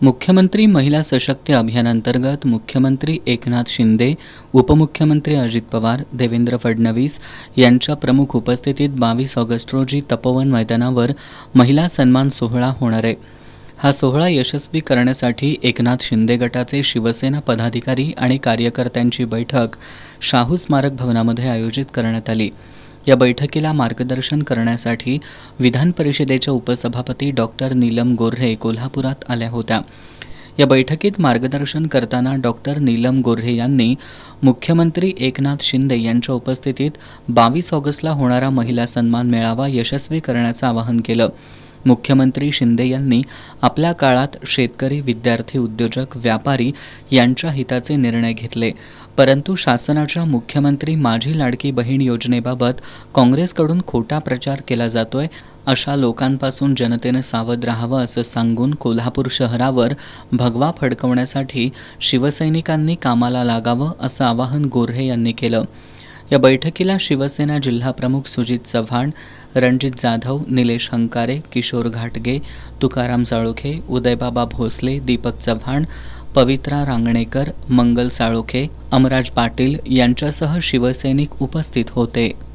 मुख्यमंत्री महिला सशक्ती अभियानांतर्गत मुख्यमंत्री एकनाथ शिंदे, उपमुख्यमंत्री अजित पवार, देवेंद्र फडणवीस यांच्या प्रमुख उपस्थितीत 22 ऑगस्ट रोजी तपोवन मैदानावर महिला सन्मान सोहळा होणार आहे। हा सोहळा यशस्वी करण्यासाठी एकनाथ शिंदे गटाचे शिवसेना पदाधिकारी आणि कार्यकर्त्यांची बैठक शाहू स्मारक भवनामध्ये आयोजित करण्यात आली। या बैठकीला मार्गदर्शन करण्यासाठी विधान परिषदेच्या उपसभापती डॉक्टर नीलम गोऱ्हे कोल्हापुरात आल्या होत्या। या बैठकीत मार्गदर्शन करताना डॉक्टर नीलम गोऱ्हे यांनी मुख्यमंत्री एकनाथ शिंदे यांच्या उपस्थितीत 22 ऑगस्टला होणारा महिला सन्मान मेळावा यशस्वी करण्याचं आवाहन केलं। मुख्यमंत्री शिंदे यांनी आपल्या काळात शेतकरी, विद्यार्थी, उद्योजक, व्यापारी यांच्या हिताचे निर्णय घेतले, परंतु शासनाच्या मुख्यमंत्री माझी लाडकी बहीण योजनेबाबत काँग्रेसकडून खोटा प्रचार केला जातोय। अशा लोकांपासून जनतेने सावध राहावं असं सांगून कोल्हापूर शहरावर भगवा फडकवण्यासाठी शिवसैनिकांनी कामाला लागावं असं आवाहन गोऱ्हे यांनी केलं। या बैठकीला शिवसेना जिल्हाप्रमुख सुजित चव्हाण, रणजित जाधव, निलेश हंकारे, किशोर घाटगे, तुकाराम साळोखे, उदयबाबा भोसले, दीपक चव्हाण, पवित्रा रांगणेकर, मंगल साळोखे, अमराज पाटील यांच्यासह शिवसैनिक उपस्थित होते।